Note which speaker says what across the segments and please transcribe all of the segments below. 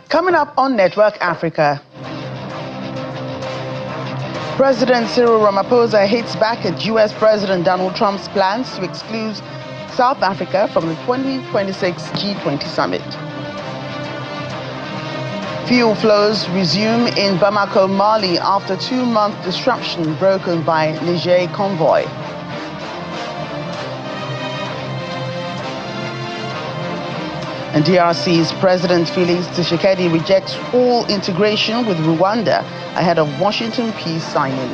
Speaker 1: Coming up on Network Africa, President Cyril Ramaphosa hits back at U.S. President Donald Trump's plans to exclude South Africa from the 2026 G20 summit. Fuel flows resume in Bamako, Mali after 2-month disruption broken by Niger convoy. And DRC's President Felix Tshisekedi rejects all integration with Rwanda ahead of Washington peace signing.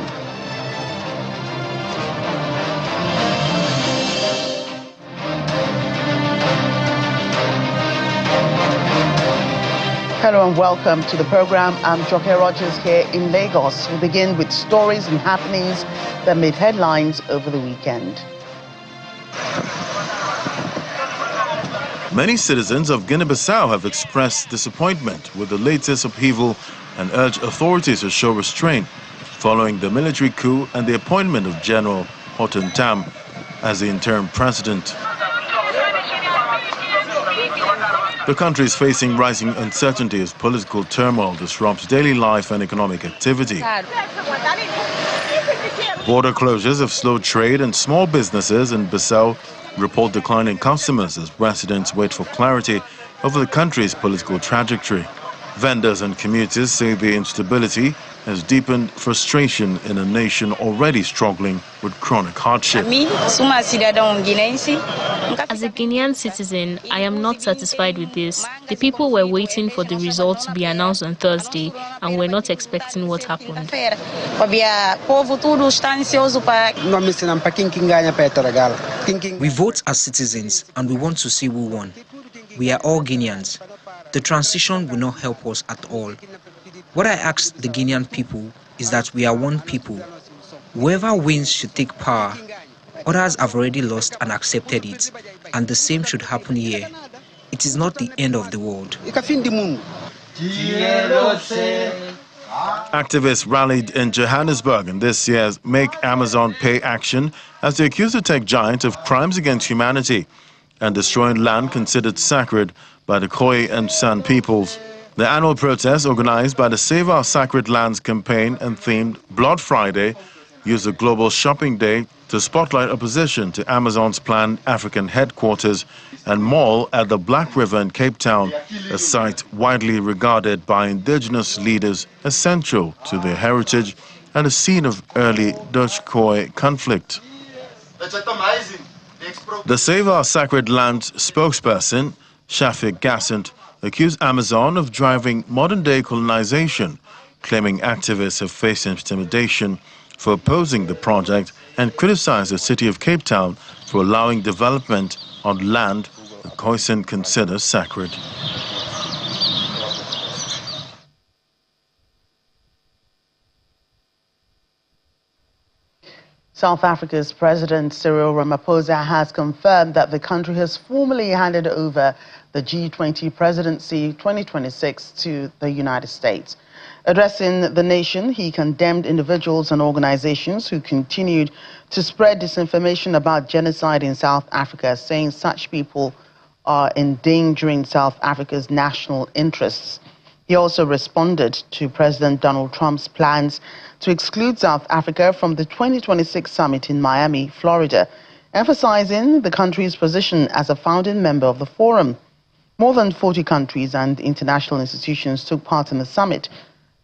Speaker 1: Hello and welcome to the program. I'm Joke Rogers here in Lagos. We begin with stories and happenings that made headlines over the weekend.
Speaker 2: Many citizens of Guinea-Bissau have expressed disappointment with the latest upheaval and urged authorities to show restraint following the military coup and the appointment of General Horton Tam as the interim president. The country is facing rising uncertainty as political turmoil disrupts daily life and economic activity. Border closures have slowed trade, and small businesses in Bissau report declining customers as residents wait for clarity over the country's political trajectory. Vendors and commuters say the instability has deepened frustration in a nation already struggling with chronic hardship.
Speaker 3: As a Guinean citizen, I am not satisfied with this. The people were waiting for the results to be announced on Thursday and were not expecting what happened.
Speaker 4: We vote as citizens and we want to see who won. We are all Guineans. The transition will not help us at all. What I ask the Guinean people is that we are one people. Whoever wins should take power. Others have already lost and accepted it, and the same should happen here. It is not the end of the world.
Speaker 2: Activists rallied in Johannesburg in this year's Make Amazon Pay action as they accused the tech giant of crimes against humanity and destroying land considered sacred by the Khoi and San peoples. The annual protest, organized by the Save Our Sacred Lands campaign and themed Blood Friday, used a global shopping day to spotlight opposition to Amazon's planned African headquarters and mall at the Black River in Cape Town, a site widely regarded by indigenous leaders as central to their heritage and a scene of early Dutch-Khoi conflict. The Save Our Sacred Lands spokesperson, Shafiq Gassant, accused Amazon of driving modern-day colonization, claiming activists have faced intimidation for opposing the project and criticized the city of Cape Town for allowing development on land the Khoisan considers sacred.
Speaker 1: South Africa's President Cyril Ramaphosa has confirmed that the country has formally handed over the G20 presidency 2026 to the United States. Addressing the nation, he condemned individuals and organizations who continued to spread disinformation about genocide in South Africa, saying such people are endangering South Africa's national interests. He also responded to President Donald Trump's plans to exclude South Africa from the 2026 summit in Miami, Florida, emphasizing the country's position as a founding member of the forum. More than 40 countries and international institutions took part in the summit.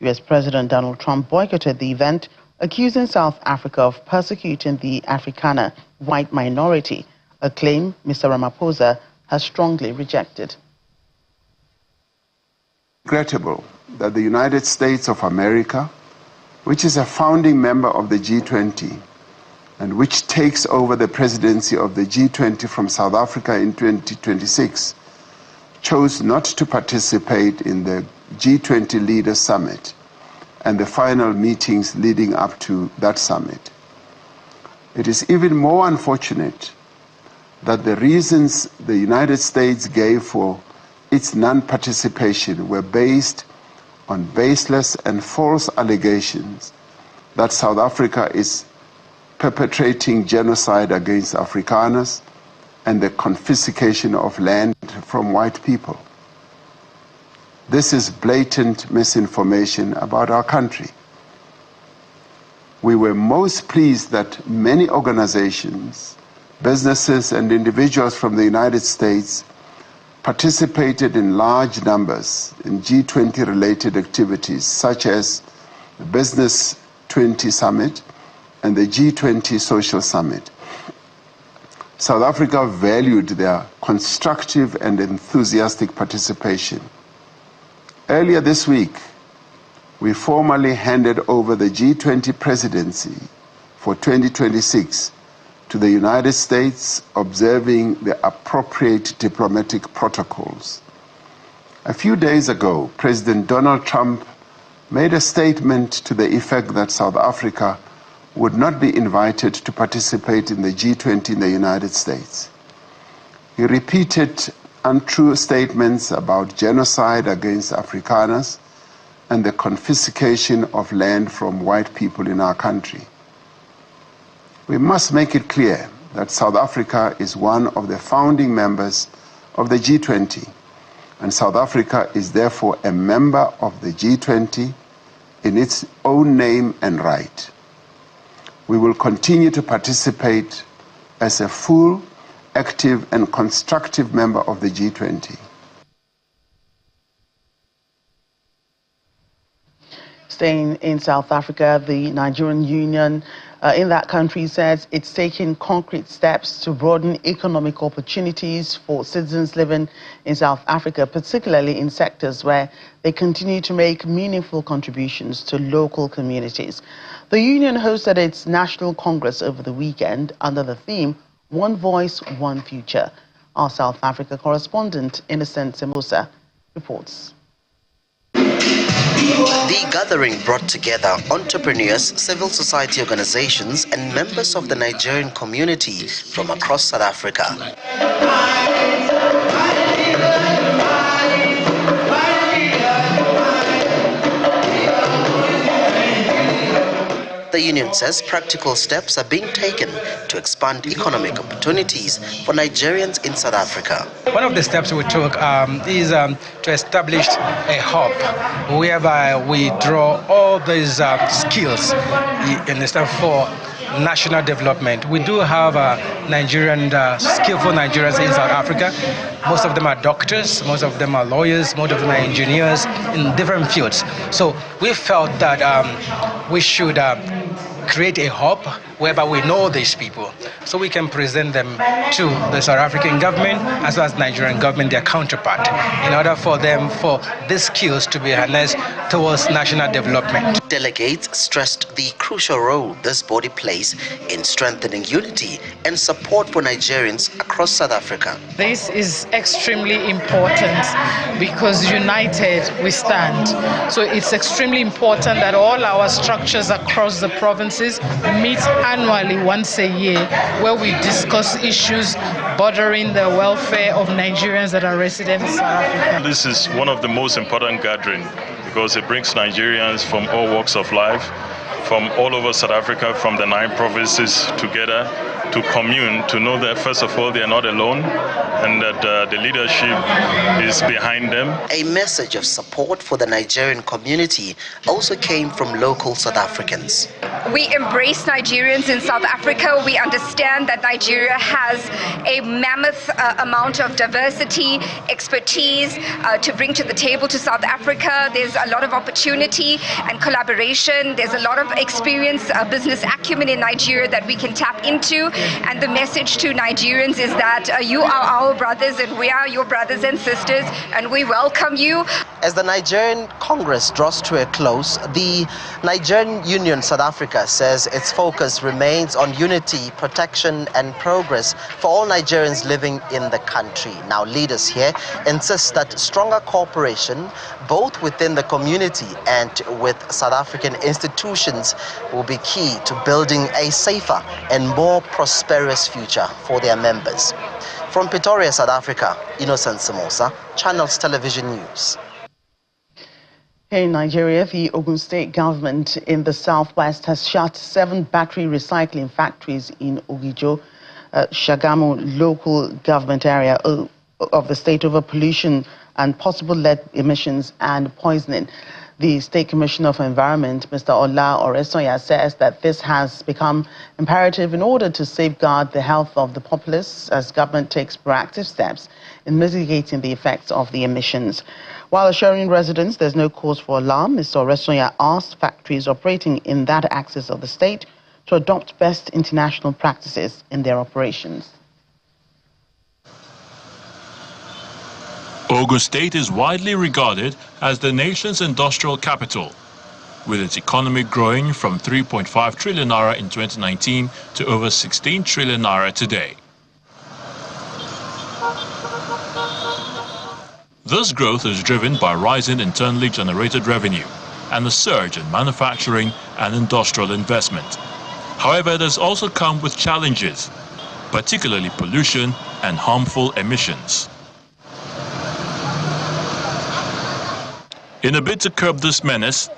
Speaker 1: U.S. President Donald Trump boycotted the event, accusing South Africa of persecuting the Afrikaner white minority, a claim Mr. Ramaphosa has strongly rejected.
Speaker 5: Regrettable that the United States of America, which is a founding member of the G20 and which takes over the presidency of the G20 from South Africa in 2026, chose not to participate in the G20 Leaders Summit and the final meetings leading up to that summit. It is even more unfortunate that the reasons the United States gave for its non-participation were based on baseless and false allegations that South Africa is perpetrating genocide against Afrikaners and the confiscation of land from white people. This is blatant misinformation about our country. We were most pleased that many organizations, businesses, and individuals from the United States participated in large numbers in G20-related activities, such as the Business 20 Summit and the G20 Social Summit. South Africa valued their constructive and enthusiastic participation. Earlier this week, we formally handed over the G20 presidency for 2026 to the United States, observing the appropriate diplomatic protocols. A few days ago, President Donald Trump made a statement to the effect that South Africa would not be invited to participate in the G20 in the United States. He repeated untrue statements about genocide against Afrikaners and the confiscation of land from white people in our country. We must make it clear that South Africa is one of the founding members of the G20, and South Africa is therefore a member of the G20 in its own name and right. We will continue to participate as a full, active, and constructive member of the G20.
Speaker 1: Staying in South Africa, the Nigerian Union in that country says it's taking concrete steps to broaden economic opportunities for citizens living in South Africa, particularly in sectors where they continue to make meaningful contributions to local communities. The union hosted its National Congress over the weekend under the theme, One Voice, One Future. Our South Africa correspondent, Innocent Semosa, reports.
Speaker 6: The gathering brought together entrepreneurs, civil society organizations, and members of the Nigerian community from across South Africa. The union says practical steps are being taken to expand economic opportunities for Nigerians in South Africa.
Speaker 7: One of the steps we took is to establish a hub whereby we draw all these skills for national development. We do have skillful Nigerians in South Africa. Most of them are doctors, most of them are lawyers, most of them are engineers in different fields. So we felt that we should create a hub whereby we know these people, so we can present them to the South African government as well as Nigerian government, their counterpart, in order for these skills to be harnessed towards national development.
Speaker 6: Delegates stressed the crucial role this body plays in strengthening unity and support for Nigerians across South Africa.
Speaker 8: This is extremely important because united we stand. So it's extremely important that all our structures across the provinces meet annually once a year, where we discuss issues bordering the welfare of Nigerians that are resident in South Africa.
Speaker 9: This is one of the most important gatherings because it brings Nigerians from all walks of life, from all over South Africa, from the 9 provinces together to commune, to know that first of all they are not alone and that the leadership is behind them.
Speaker 6: A message of support for the Nigerian community also came from local South Africans.
Speaker 10: We embrace Nigerians in South Africa. We understand that Nigeria has a mammoth amount of diversity, expertise to bring to the table to South Africa. There's a lot of opportunity and collaboration. There's a lot of experience, business acumen in Nigeria that we can tap into. And the message to Nigerians is that you are our brothers and we are your brothers and sisters, and we welcome you.
Speaker 6: As the Nigerian Congress draws to a close, the Nigerian Union South Africa says its focus remains on unity, protection and progress for all Nigerians living in the country. Now, leaders here insist that stronger cooperation, both within the community and with South African institutions, will be key to building a safer and more prosperous future for their members. From Pretoria, South Africa, Innocent Semosa, Channels Television News.
Speaker 1: In Nigeria, the Ogun state government in the southwest has shut 7 battery recycling factories in Ogijo, Shagamu local government area of the state over pollution and possible lead emissions and poisoning. The State Commissioner for Environment, Mr. Ola Oresoya, says that this has become imperative in order to safeguard the health of the populace as government takes proactive steps in mitigating the effects of the emissions. While assuring residents there's no cause for alarm, Mr. Oresoya asked factories operating in that axis of the state to adopt best international practices in their operations.
Speaker 11: Ogun State is widely regarded as the nation's industrial capital, with its economy growing from 3.5 trillion naira in 2019 to over 16 trillion naira today. This growth is driven by rising internally generated revenue and a surge in manufacturing and industrial investment. However, it has also come with challenges, particularly pollution and harmful emissions. In a bid to curb this menace,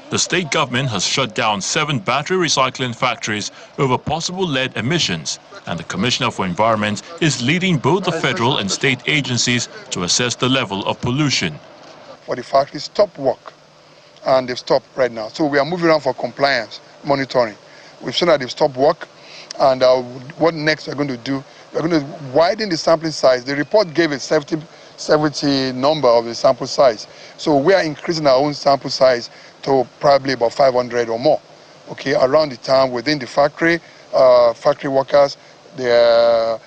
Speaker 11: the state government has shut down 7 battery recycling factories over possible lead emissions, and the Commissioner for Environment is leading both the federal and state agencies to assess the level of pollution.
Speaker 12: For the factories, stop work, and they've stopped right now. So we are moving around for compliance monitoring. We've seen that they've stopped work, and what next we're going to do, we're going to widen the sampling size. The report gave a 70 number of the sample size. So we are increasing our own sample size to probably about 500 or more, okay, around the town, within the factory, factory workers, their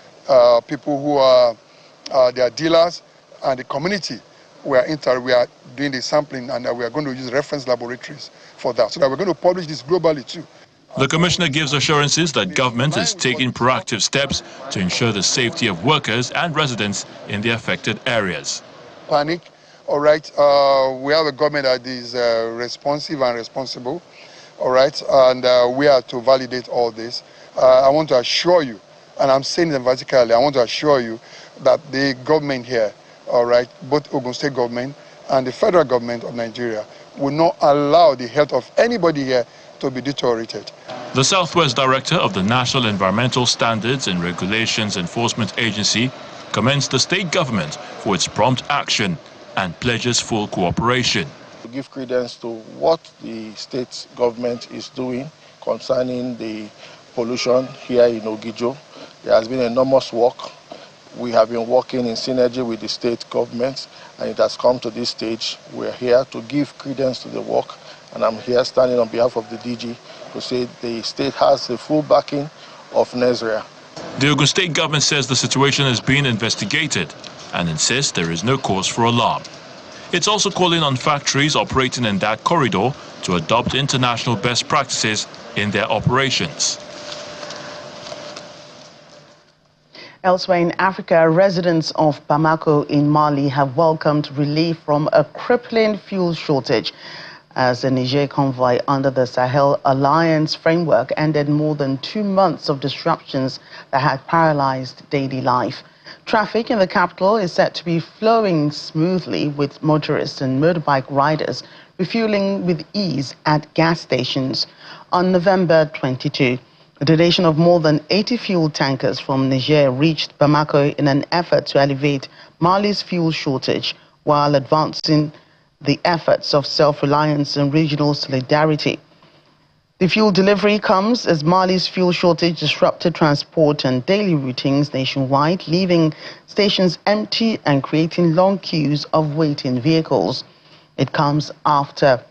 Speaker 12: people who are their dealers, and the community. We are doing the sampling, and we are going to use reference laboratories for that, so that we're going to publish this globally too.
Speaker 11: The Commissioner gives assurances that government is taking proactive steps to ensure the safety of workers and residents in the affected areas.
Speaker 12: Panic, all right. We have a government that is responsive and responsible, all right, and we are to validate all this. I want to assure you, and I'm saying it vertically, I want to assure you that the government here, all right, both Ogun State government and the federal government of Nigeria will not allow the health of anybody here to be deteriorated.
Speaker 11: The Southwest Director of the National Environmental Standards and Regulations Enforcement Agency commends the state government for its prompt action and pledges full cooperation.
Speaker 13: To give credence to what the state government is doing concerning the pollution here in Ogijo, there has been enormous work. We have been working in synergy with the state government, and it has come to this stage. We're here to give credence to the work, and I'm here standing on behalf of the DG to say the state has the full backing of NESRIA.
Speaker 11: The Ogun State government says the situation is being investigated and insists there is no cause for alarm. It's also calling on factories operating in that corridor to adopt international best practices in their operations.
Speaker 1: Elsewhere in Africa, residents of Bamako in Mali have welcomed relief from a crippling fuel shortage as the Niger convoy under the Sahel Alliance framework ended more than 2 months of disruptions that had paralyzed daily life. Traffic in the capital is set to be flowing smoothly, with motorists and motorbike riders refueling with ease at gas stations. On November 22, a donation of more than 80 fuel tankers from Niger reached Bamako in an effort to alleviate Mali's fuel shortage while advancing the efforts of self-reliance and regional solidarity. The fuel delivery comes as Mali's fuel shortage disrupted transport and daily routines nationwide, leaving stations empty and creating long queues of waiting vehicles. It comes after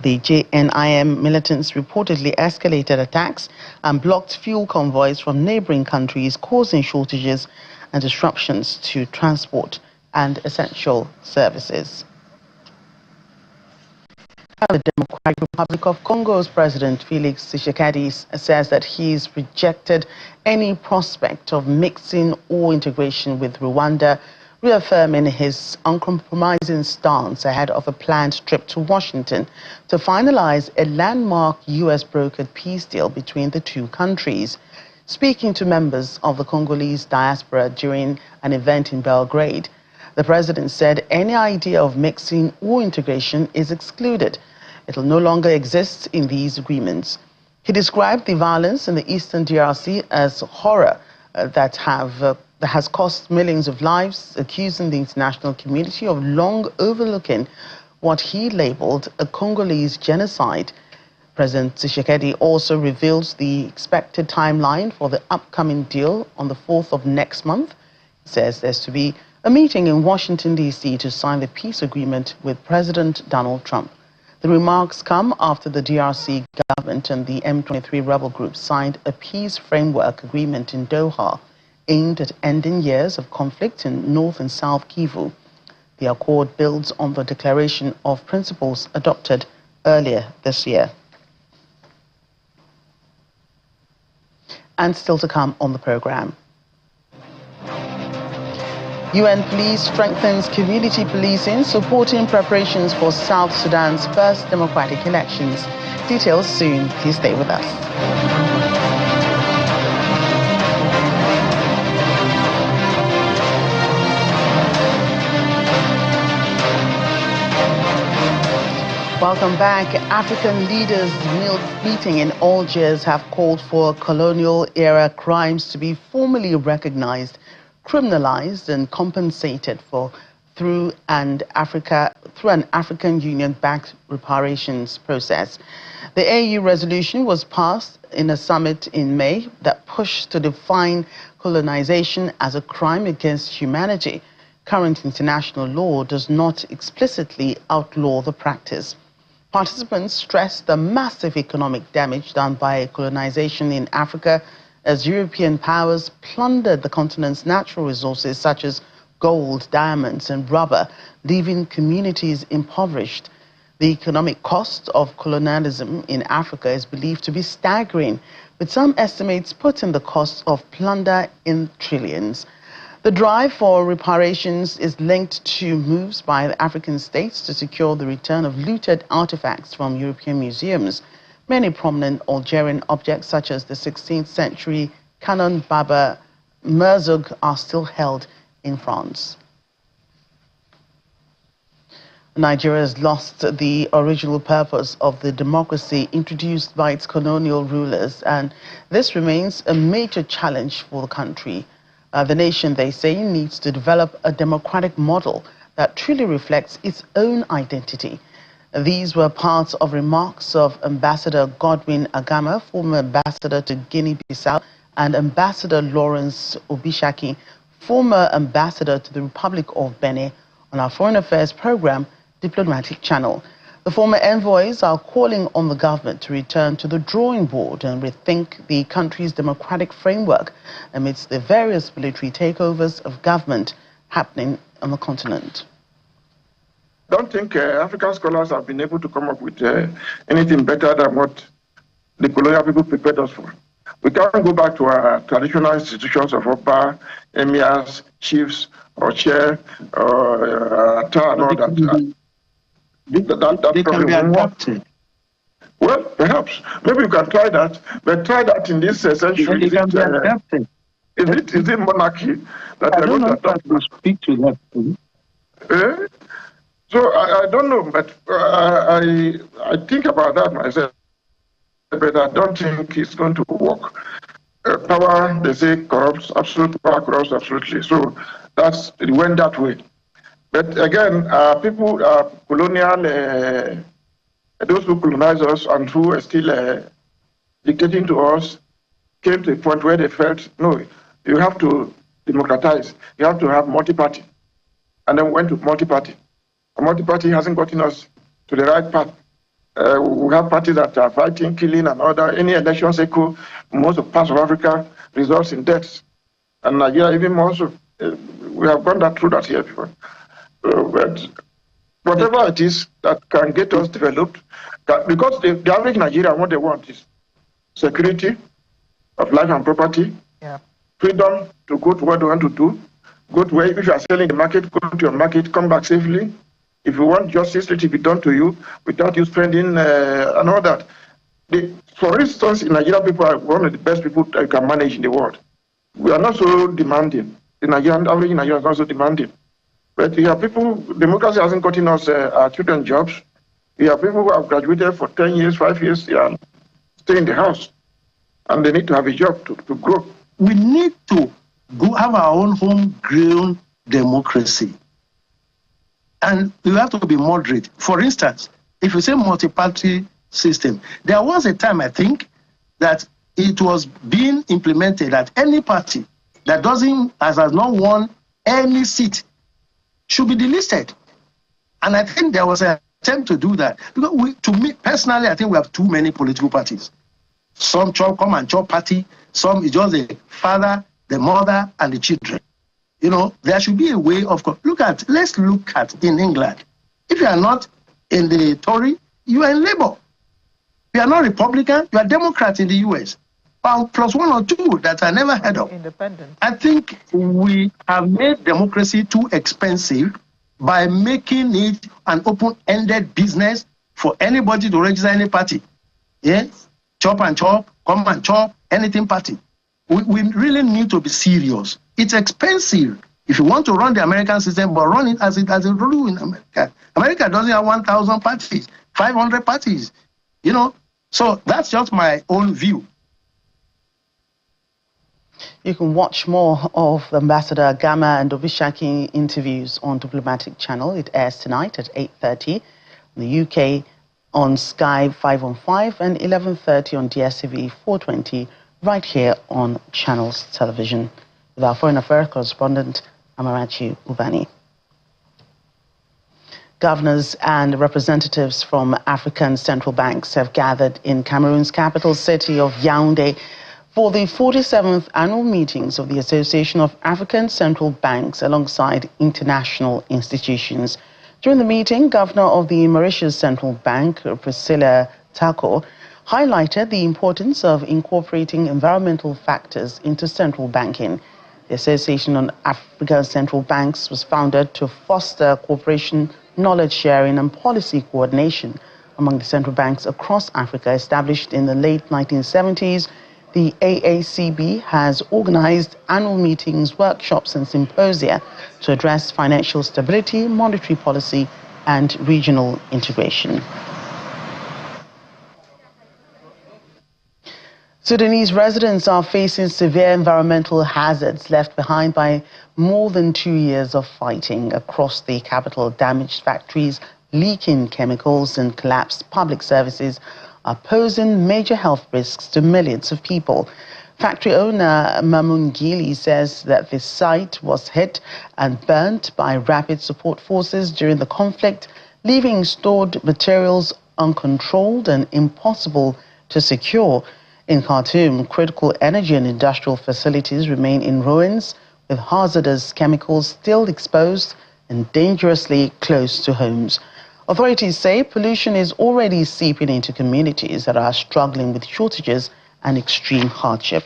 Speaker 1: the JNIM militants reportedly escalated attacks and blocked fuel convoys from neighboring countries, causing shortages and disruptions to transport and essential services. The Democratic Republic of Congo's President Felix Tshisekedi says that he's rejected any prospect of mixing or integration with Rwanda, reaffirming his uncompromising stance ahead of a planned trip to Washington to finalize a landmark U.S.-brokered peace deal between the two countries. Speaking to members of the Congolese diaspora during an event in Belgrade, the president said any idea of mixing or integration is excluded. It will no longer exist in these agreements. He described the violence in the eastern DRC as horror that have that has cost millions of lives, accusing the international community of long overlooking what he labeled a Congolese genocide. President Tshisekedi also reveals the expected timeline for the upcoming deal on the 4th of next month. He says there's to be a meeting in Washington, D.C. to sign the peace agreement with President Donald Trump. The remarks come after the DRC government and the M23 rebel group signed a peace framework agreement in Doha aimed at ending years of conflict in North and South Kivu. The accord builds on the declaration of principles adopted earlier this year. And still to come on the program. UN police strengthens community policing, supporting preparations for South Sudan's first democratic elections. Details soon. Please stay with us. Welcome back. African leaders meeting in Algiers have called for colonial-era crimes to be formally recognized, criminalized and compensated for through an African Union-backed reparations process. The AU resolution was passed in a summit in May that pushed to define colonization as a crime against humanity. Current international law does not explicitly outlaw the practice. Participants stressed the massive economic damage done by colonization in Africa as European powers plundered the continent's natural resources such as gold, diamonds and rubber, leaving communities impoverished. The economic cost of colonialism in Africa is believed to be staggering, with some estimates putting the cost of plunder in trillions. The drive for reparations is linked to moves by the African states to secure the return of looted artifacts from European museums. Many prominent Algerian objects, such as the 16th century Canon Baba Merzoug, are still held in France. Nigeria has lost the original purpose of the democracy introduced by its colonial rulers, and this remains a major challenge for the country. The nation, they say, needs to develop a democratic model that truly reflects its own identity. These were parts of remarks of Ambassador Godwin Agama, former ambassador to Guinea-Bissau, and Ambassador Lawrence Obishaki, former ambassador to the Republic of Benin, on our Foreign Affairs program, Diplomatic Channel. The former envoys are calling on the government to return to the drawing board and rethink the country's democratic framework amidst the various military takeovers of government happening on the continent.
Speaker 14: I don't think African scholars have been able to come up with anything better than what the colonial people prepared us for. We can't go back to our traditional institutions of Opa, emirs, chiefs, or chair, or town, and all that. They can be adapted. Well, perhaps. Maybe you can try that. But try that in this century. They can be adapted. Is it monarchy that they're going to adapt? To speak to that. So I don't know, but I think about that myself. But I don't think it's going to work. Power, they say, corrupts. Absolute power corrupts absolutely. So it went that way. But again, people, colonial, those who colonized us and who are still dictating to us, came to a point where they felt, no, you have to democratize. You have to have multi-party. And then went to multi-party. A multi-party hasn't gotten us to the right path. We have parties that are fighting, killing, and other. Any elections echo, most of parts of Africa results in deaths. And Nigeria even more so. We have gone through that here before. But whatever it is that can get us developed, because the average Nigerian, what they want is security of life and property, freedom to go to what they want to do, go to where, if you are selling the market, go to your market, come back safely. If you want justice, let it be done to you without you spending and all that. For instance, in Nigeria, people are one of the best people that you can manage in the world. We are not so demanding. The average Nigerian is not so demanding. But we have people, democracy hasn't gotten us our children jobs. We have people who have graduated for 10 years, 5 years, they are stay in the house. And they need to have a job to grow.
Speaker 15: We need to have our own homegrown democracy. And you have to be moderate. For instance, if you say multi-party system, there was a time, I think, that it was being implemented that any party that has not won any seat should be delisted. And I think there was an attempt to do that. Because to me, personally, I think we have too many political parties. Some come and chop party, some is just the father, the mother, and the children. You know, there should be a way of, let's look at in England. If you are not in the Tory, you are in Labour. If you are not Republican, you are Democrat in the US. Plus one or two that I never heard of.
Speaker 16: Independent.
Speaker 15: I think we have made democracy too expensive by making it an open-ended business for anybody to register any party. Yes? Chop and chop, come and chop, anything party. We really need to be serious. It's expensive if you want to run the American system, but run it as it rule in America. America doesn't have 1,000 parties, 500 parties, you know. So that's just my own view.
Speaker 1: You can watch more of Ambassador Gama and Obishaki interviews on Diplomatic Channel. It airs tonight at 8:30 in the UK on Sky 515 and 11:30 on DSTV 420 right here on Channels Television. With our Foreign Affairs correspondent, Amarachi Ubani. Governors and representatives from African central banks have gathered in Cameroon's capital city of Yaoundé for the 47th annual meetings of the Association of African Central Banks alongside international institutions. During the meeting, Governor of the Mauritius Central Bank, Priscilla Tako, highlighted the importance of incorporating environmental factors into central banking. The Association on African Central Banks was founded to foster cooperation, knowledge sharing and policy coordination among the central banks across Africa. Established in the late 1970s, the AACB has organized annual meetings, workshops and symposia to address financial stability, monetary policy and regional integration. Sudanese residents are facing severe environmental hazards left behind by more than 2 years of fighting across the capital. Damaged factories, leaking chemicals and collapsed public services are posing major health risks to millions of people. Factory owner Mamoun Gili says that the site was hit and burnt by rapid support forces during the conflict, leaving stored materials uncontrolled and impossible to secure. In Khartoum, critical energy and industrial facilities remain in ruins, with hazardous chemicals still exposed and dangerously close to homes. Authorities say pollution is already seeping into communities that are struggling with shortages and extreme hardship.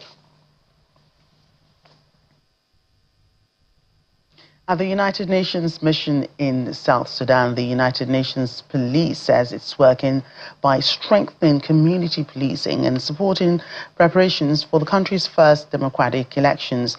Speaker 1: At the United Nations mission in South Sudan, the United Nations Police says it's working by strengthening community policing and supporting preparations for the country's first democratic elections.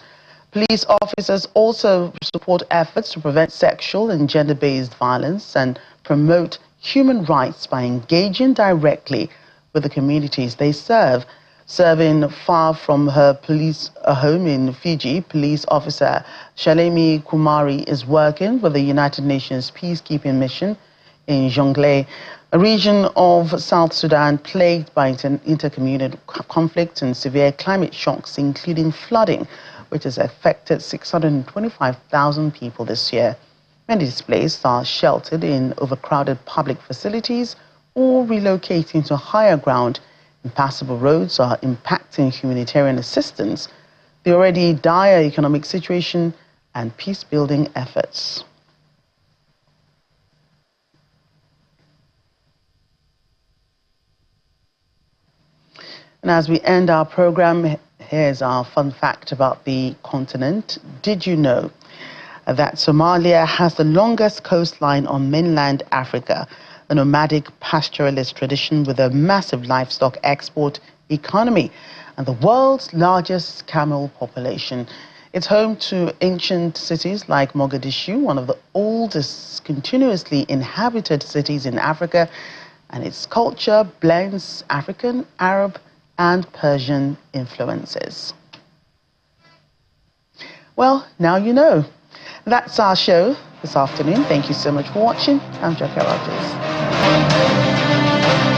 Speaker 1: Police officers also support efforts to prevent sexual and gender-based violence and promote human rights by engaging directly with the communities they serve. Serving far from her police home in Fiji, police officer Shalemi Kumari is working with the United Nations peacekeeping mission in Jonglei, a region of South Sudan plagued by intercommunal conflict and severe climate shocks, including flooding, which has affected 625,000 people this year. Many displaced are sheltered in overcrowded public facilities or relocating to higher ground. Impassable roads are impacting humanitarian assistance, the already dire economic situation, and peace-building efforts. And as we end our program, here's our fun fact about the continent. Did you know that Somalia has the longest coastline on mainland Africa? A nomadic pastoralist tradition with a massive livestock export economy and the world's largest camel population. It's home to ancient cities like Mogadishu, one of the oldest continuously inhabited cities in Africa, and its culture blends African, Arab, and Persian influences. Well, now you know. That's our show this afternoon. Thank you so much for watching. I'm Jackie Rogers.